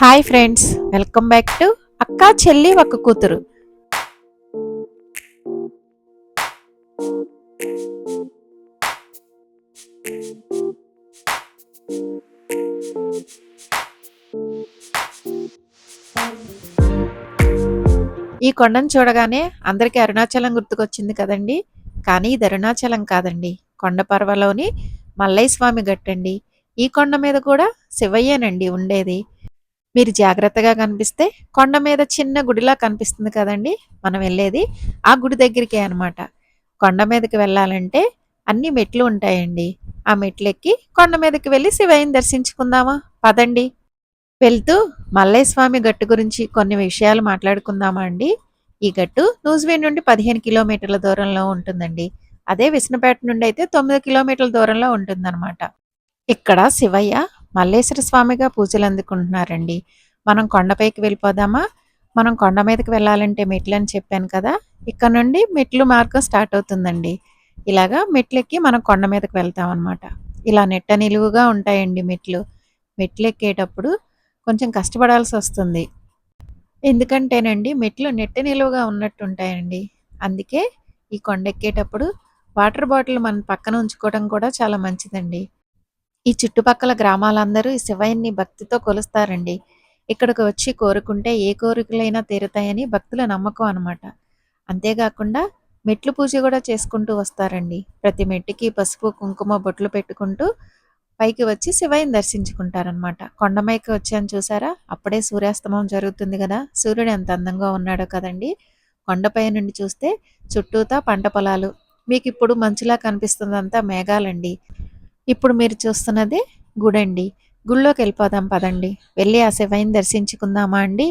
Hi friends, welcome back to అక్క చెల్లి ఒక కూతురు. ఈ కొండను చూడగానే అందరికీ అరుణాచలం గుర్తుకొచ్చింది కదండి. కానీ ఇది అరుణాచలం కాదండి, కొండ పర్వలోని మల్లయ్య స్వామి గట్టండి. ఈ కొండ మీద కూడా శివయ్యేనండి ఉండేది. మీరు జాగ్రత్తగా కనిపిస్తే కొండ మీద చిన్న గుడిలా కనిపిస్తుంది కదండి, మనం వెళ్ళేది ఆ గుడి దగ్గరికే అనమాట. కొండ మీదకి వెళ్ళాలంటే అన్ని మెట్లు ఉంటాయండి. ఆ మెట్లు ఎక్కి కొండ మీదకి వెళ్ళి శివయ్యని దర్శించుకుందామా? పదండి. వెళ్తూ మల్లయ్య స్వామి గట్టు గురించి కొన్ని విషయాలు మాట్లాడుకుందామా అండి. ఈ గట్టు నూజివీడు నుండి 15 కిలోమీటర్ల దూరంలో ఉంటుందండి. అదే విష్ణుపేట నుండి అయితే 9 కిలోమీటర్ల దూరంలో ఉంటుందన్నమాట. ఇక్కడ శివయ్య మల్లేశ్వర స్వామిగా పూజలు అందుకుంటున్నారండి. మనం కొండపైకి వెళ్ళిపోదామా? మనం కొండ మీదకి వెళ్ళాలంటే మెట్లు అని చెప్పాను కదా, ఇక్కడ నుండి మెట్లు మార్గం స్టార్ట్ అవుతుందండి. ఇలాగా మెట్లెక్కి మనం కొండ మీదకి వెళ్తాం అనమాట. ఇలా నెట్ట నిలువుగా ఉంటాయండి మెట్లు. మెట్లు ఎక్కేటప్పుడు కొంచెం కష్టపడాల్సి వస్తుంది. ఎందుకంటేనండి మెట్లు నెట్ట నిలువుగా ఉన్నట్టు ఉంటాయండి. అందుకే ఈ కొండ ఎక్కేటప్పుడు వాటర్ బాటిల్ మన పక్కన ఉంచుకోవడం కూడా చాలా మంచిదండి. ఈ చుట్టుపక్కల గ్రామాలందరూ ఈ శివయ్యని భక్తితో కొలుస్తారండి. ఇక్కడికి వచ్చి కోరుకుంటే ఏ కోరికలైనా తీరుతాయని భక్తుల నమ్మకం అనమాట. అంతేకాకుండా మెట్లు పూజ కూడా చేసుకుంటూ వస్తారండి. ప్రతి మెట్టుకి పసుపు కుంకుమ బొట్లు పెట్టుకుంటూ పైకి వచ్చి శివయ్యని దర్శించుకుంటారనమాట. కొండమైకి వచ్చాను చూసారా, అప్పుడే సూర్యాస్తమం జరుగుతుంది కదా. సూర్యుడు ఎంత అందంగా ఉన్నాడో కదండి. కొండపై నుండి చూస్తే చుట్టూతా పంట పొలాలు, మీకు ఇప్పుడు మంచులా కనిపిస్తుందంతా మేఘాలండి. ఇప్పుడు మీరు చూస్తున్నది గుడండి. గుళ్ళోకి వెళ్ళిపోదాం పదండి. వెళ్ళి ఆ శివయ్యని దర్శించుకుందామా అండి.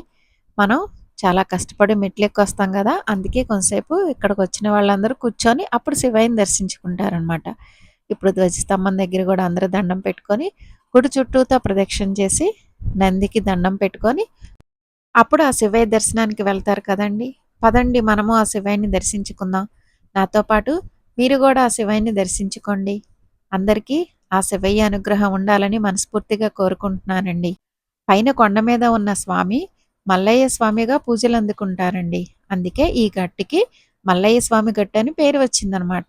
మనం చాలా కష్టపడి మెట్లెక్కి వస్తాం కదా, అందుకే కొంతసేపు ఇక్కడికి వచ్చిన వాళ్ళందరూ కూర్చొని అప్పుడు శివయ్యని దర్శించుకుంటారనమాట. ఇప్పుడు ధ్వజస్తంభం దగ్గర కూడా అందరూ దండం పెట్టుకొని గుడి చుట్టూతో ప్రదక్షిణ చేసి నందికి దండం పెట్టుకొని అప్పుడు ఆ శివయ్య దర్శనానికి వెళ్తారు కదండి. పదండి మనము ఆ శివయ్యని దర్శించుకుందాం. నాతో పాటు మీరు కూడా ఆ శివయ్యని దర్శించుకోండి. అందరికీ ఆ శివయ్య అనుగ్రహం ఉండాలని మనస్ఫూర్తిగా కోరుకుంటున్నానండి. పైన కొండ మీద ఉన్న స్వామి మల్లయ్య స్వామిగా పూజలు అందుకుంటారండి. అందుకే ఈ గట్టుకి మల్లయ్య స్వామి గట్టు అని పేరు వచ్చిందనమాట.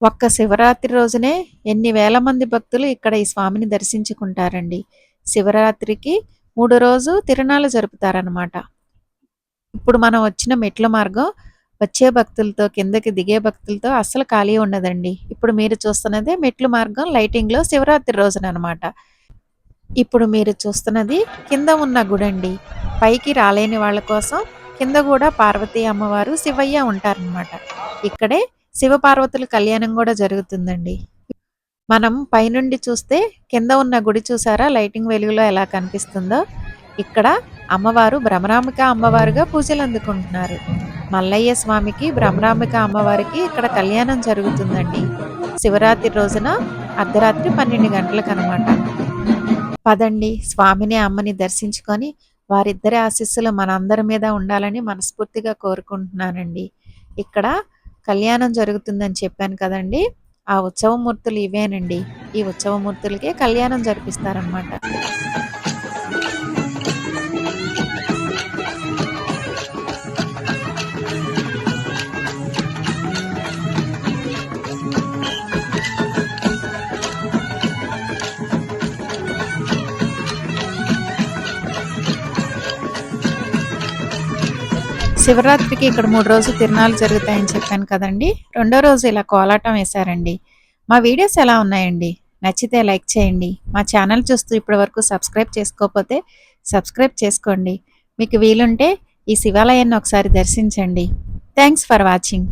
ఒక్క శివరాత్రి రోజునే ఎన్ని వేల మంది భక్తులు ఇక్కడ ఈ స్వామిని దర్శించుకుంటారండి. శివరాత్రికి 3 రోజు తిరునాళ్ళు జరుపుతారనమాట. ఇప్పుడు మనం వచ్చిన మెట్ల మార్గం వచ్చే భక్తులతో కిందకి దిగే భక్తులతో అస్సలు ఖాళీ ఉండదండి. ఇప్పుడు మీరు చూస్తున్నదే మెట్లు మార్గం లైటింగ్లో శివరాత్రి రోజున అనమాట. ఇప్పుడు మీరు చూస్తున్నది కింద ఉన్న గుడండి. పైకి రాలేని వాళ్ళ కోసం కింద కూడా పార్వతీ అమ్మవారు శివయ్య ఉంటారనమాట. ఇక్కడే శివపార్వతుల కళ్యాణం కూడా జరుగుతుందండి. మనం పైనుండి చూస్తే కింద ఉన్న గుడి చూసారా లైటింగ్ వెలుగులో ఎలా కనిపిస్తుందో. ఇక్కడ అమ్మవారు భ్రమరాంబిక అమ్మవారుగా పూజలు అందుకుంటున్నారు. మల్లయ్య స్వామికి భ్రమరాంబిక అమ్మవారికి ఇక్కడ కళ్యాణం జరుగుతుందండి. శివరాత్రి రోజున అర్ధరాత్రి 12 గంటలకు అనమాట. పదండి స్వామిని అమ్మని దర్శించుకొని వారిద్దరి ఆశీస్సులు మనందరి మీద ఉండాలని మనస్ఫూర్తిగా కోరుకుంటున్నానండి. ఇక్కడ కళ్యాణం జరుగుతుందని చెప్పాను కదండి, ఆ ఉత్సవమూర్తులు ఇవేనండి. ఈ ఉత్సవమూర్తులకే కళ్యాణం జరిపిస్తారనమాట. శివరాత్రికి ఇక్కడ 3 రోజులు తిరునాళ్ళు జరుగుతాయని చెప్పాను కదండి. రెండో రోజు ఇలా కోలాటం వేశారండి. మా వీడియోస్ ఎలా ఉన్నాయండి? నచ్చితే లైక్ చేయండి. మా ఛానల్ చూస్తూ ఇప్పటి వరకు సబ్స్క్రైబ్ చేసుకోకపోతే సబ్స్క్రైబ్ చేసుకోండి. మీకు వీలుంటే ఈ శివాలయాన్ని ఒకసారి దర్శించండి. Thanks for watching.